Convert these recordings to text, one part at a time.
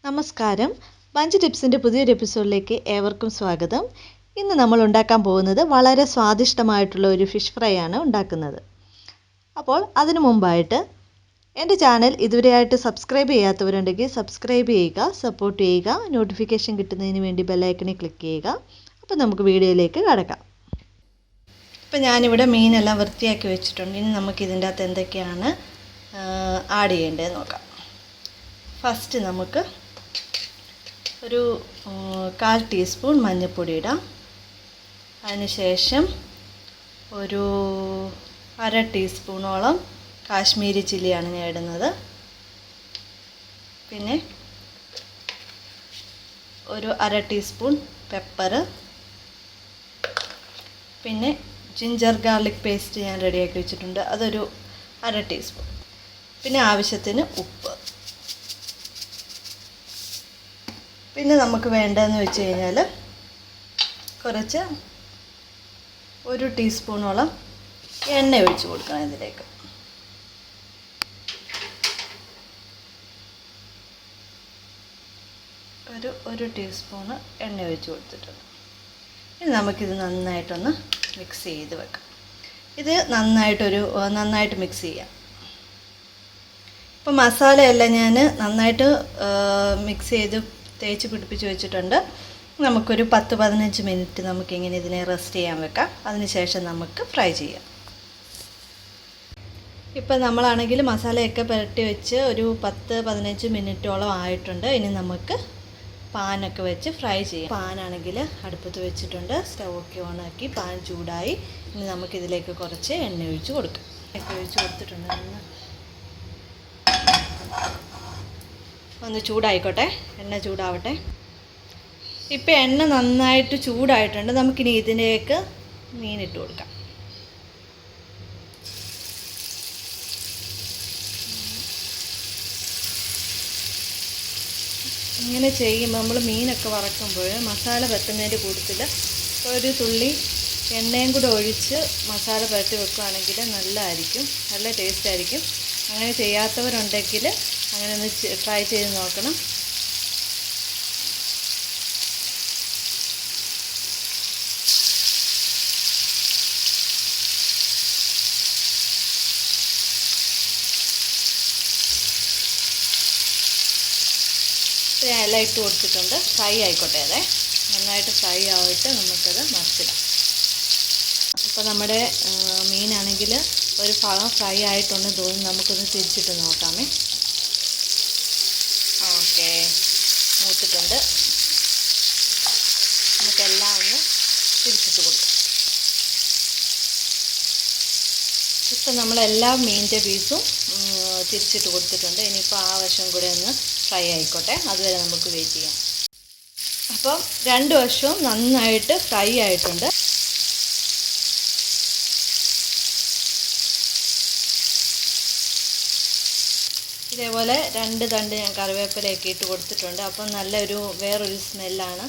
നമസ്കാരം. ബഞ്ച് ടിപ്സിൻ്റെ പുതിയൊരു എപ്പിസോഡിലേക്ക് ഏവർക്കും സ്വാഗതം. ഇന്ന് നമ്മൾ ഉണ്ടാക്കാൻ പോകുന്നത് വളരെ സ്വാദിഷ്ടമായിട്ടുള്ള ഒരു ഫിഷ് ഫ്രൈ ആണ് ഉണ്ടാക്കുന്നത്. അപ്പോൾ അതിനു മുമ്പായിട്ട് എൻ്റെ ചാനൽ ഇതുവരെയായിട്ട് സബ്സ്ക്രൈബ് ചെയ്യാത്തവരുണ്ടെങ്കിൽ സബ്സ്ക്രൈബ് ചെയ്യുക, സപ്പോർട്ട് ചെയ്യുക, നോട്ടിഫിക്കേഷൻ കിട്ടുന്നതിന് വേണ്ടി ബെല്ലൈക്കണിൽ ക്ലിക്ക് ചെയ്യുക. അപ്പോൾ നമുക്ക് വീഡിയോയിലേക്ക് കടക്കാം. ഇപ്പോൾ ഞാനിവിടെ മീനെല്ലാം വൃത്തിയാക്കി വെച്ചിട്ടുണ്ട്. ഇനി നമുക്ക് ഇതിൻ്റെ അകത്ത് എന്തൊക്കെയാണ് ആഡ് ചെയ്യേണ്ടതെന്ന് നോക്കാം. ഫസ്റ്റ് നമുക്ക് ഒരു 1/4 ടീസ്പൂൺ മഞ്ഞൾപ്പൊടി ഇടാം. അതിനുശേഷം ഒരു 1/2 ടീസ്പൂണോളം കാശ്മീരി ചില്ലിയാണ് ഞാൻ ഇടുന്നത്. പിന്നെ ഒരു 1/2 ടീസ്പൂൺ പെപ്പർ, പിന്നെ ജിഞ്ചർ ഗാർലിക് പേസ്റ്റ് ഞാൻ റെഡിയാക്കി വെച്ചിട്ടുണ്ട്, അതൊരു 1/2 ടീസ്പൂൺ. പിന്നെ ആവശ്യത്തിന് ഉപ്പ്. പിന്നെ നമുക്ക് വേണ്ടതെന്ന് വെച്ച് കഴിഞ്ഞാൽ കുറച്ച് 1 ടീസ്പൂണോളം എണ്ണ ഒഴിച്ച് കൊടുക്കണം ഇതിലേക്ക്. ഒരു ടീസ്പൂണ് എണ്ണ ഒഴിച്ച് കൊടുത്തിട്ടുണ്ട്. ഇനി നമുക്കിത് നന്നായിട്ടൊന്ന് മിക്സ് ചെയ്ത് വെക്കാം. ഇത് നന്നായിട്ട് മിക്സ് ചെയ്യാം. ഇപ്പോൾ മസാലയെല്ലാം ഞാൻ നന്നായിട്ട് മിക്സ് ചെയ്ത് തേച്ച് പിടിപ്പിച്ച് വെച്ചിട്ടുണ്ട്. നമുക്കൊരു 10-15 മിനിറ്റ് നമുക്കിങ്ങനെ ഇതിനെ റെസ്റ്റ് ചെയ്യാൻ വെക്കാം. അതിനുശേഷം നമുക്ക് ഫ്രൈ ചെയ്യാം. ഇപ്പം നമ്മളാണെങ്കിൽ മസാലയൊക്കെ പുരട്ടി വെച്ച് ഒരു 10-15 മിനിറ്റോളം ആയിട്ടുണ്ട്. ഇനി നമുക്ക് പാനൊക്കെ വെച്ച് ഫ്രൈ ചെയ്യാം. പാനാണെങ്കിൽ അടുപ്പത്ത് വെച്ചിട്ടുണ്ട്. സ്റ്റൗവൊക്കെ ഓണാക്കി പാൻ ചൂടായി. ഇനി നമുക്കിതിലേക്ക് കുറച്ച് എണ്ണ ഒഴിച്ച് കൊടുക്കാം. എണ്ണ ഒഴിച്ച് കൊടുത്തിട്ടുണ്ട്. ഒന്ന് ചൂടായിക്കോട്ടെ, എണ്ണ ചൂടാവട്ടെ. ഇപ്പം എണ്ണ നന്നായിട്ട് ചൂടായിട്ടുണ്ട്. നമുക്കിനി ഇതിലേക്ക് മീനിട്ട് കൊടുക്കാം. ഇങ്ങനെ ചെയ്യുമ്പോൾ നമ്മൾ മീനൊക്കെ വറക്കുമ്പോൾ മസാല പറ്റുന്നതിൻ്റെ കൂട്ടത്തിൽ ഒരു തുള്ളി എണ്ണയും കൂടെ ഒഴിച്ച് മസാല പുരട്ടി വെക്കുകയാണെങ്കിൽ നല്ലതായിരിക്കും, നല്ല ടേസ്റ്റ് ആയിരിക്കും. അങ്ങനെ ചെയ്യാത്തവരുണ്ടെങ്കിൽ അങ്ങനെ ഒന്ന് ട്രൈ ചെയ്ത് നോക്കണം. ഞാൻ എല്ലാം ഇട്ട് കൊടുത്തിട്ടുണ്ട്. ഫ്രൈ ആയിക്കോട്ടെ, അതെ നന്നായിട്ട് ഫ്രൈ ആയിട്ട് നമുക്കത് മറിച്ചിടാം. ഇപ്പോൾ നമ്മുടെ മീനാണെങ്കിൽ ഒരു ഭാഗം ഫ്രൈ ആയിട്ടൊന്ന് തോന്നി, നമുക്കൊന്ന് തിരിച്ചിട്ട് നോക്കാമേ. ഓക്കെ, മൂത്തിട്ടുണ്ട്. നമുക്കെല്ലാം ഒന്ന് തിരിച്ചിട്ട് കൊടുക്കാം. ഇപ്പം നമ്മളെല്ലാ മീനിൻ്റെ പീസും തിരിച്ചിട്ട് കൊടുത്തിട്ടുണ്ട്. ഇനിയിപ്പോൾ ആ വശം കൂടെ ഒന്ന് ഫ്രൈ ആയിക്കോട്ടെ, അതുവരെ നമുക്ക് വെയിറ്റ് ചെയ്യാം. അപ്പം 2 വശവും നന്നായിട്ട് ഫ്രൈ ആയിട്ടുണ്ട്. ഇതേപോലെ 2 തണ്ട് ഞാൻ കറിവേപ്പിലയൊക്കെ ഇട്ട് കൊടുത്തിട്ടുണ്ട്. അപ്പം വേറൊരു സ്മെല്ലാണ്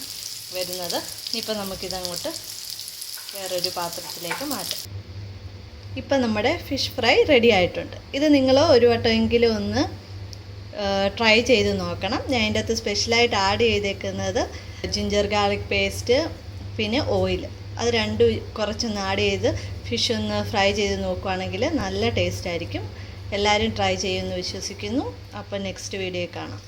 വരുന്നത്. ഇനിയിപ്പോൾ നമുക്കിതങ്ങോട്ട് വേറൊരു പാത്രത്തിലേക്ക് മാറ്റാം. ഇപ്പം നമ്മുടെ ഫിഷ് ഫ്രൈ റെഡി ആയിട്ടുണ്ട്. ഇത് നിങ്ങൾ ഒരു വട്ടമെങ്കിലും ഒന്ന് ട്രൈ ചെയ്ത് നോക്കണം. ഞാൻ അതിൻ്റെ അകത്ത് സ്പെഷ്യലായിട്ട് ആഡ് ചെയ്തേക്കുന്നത് ജിഞ്ചർ ഗാർലിക് പേസ്റ്റ്, പിന്നെ ഓയിൽ. അത് രണ്ടും കുറച്ചൊന്ന് ആഡ് ചെയ്ത് ഫിഷ് ഒന്ന് ഫ്രൈ ചെയ്ത് നോക്കുകയാണെങ്കിൽ നല്ല ടേസ്റ്റ് ആയിരിക്കും. എല്ലാവരും ട്രൈ ചെയ്യുമെന്ന് വിശ്വസിക്കുന്നു. അപ്പോൾ നെക്സ്റ്റ് വീഡിയോ കാണാം.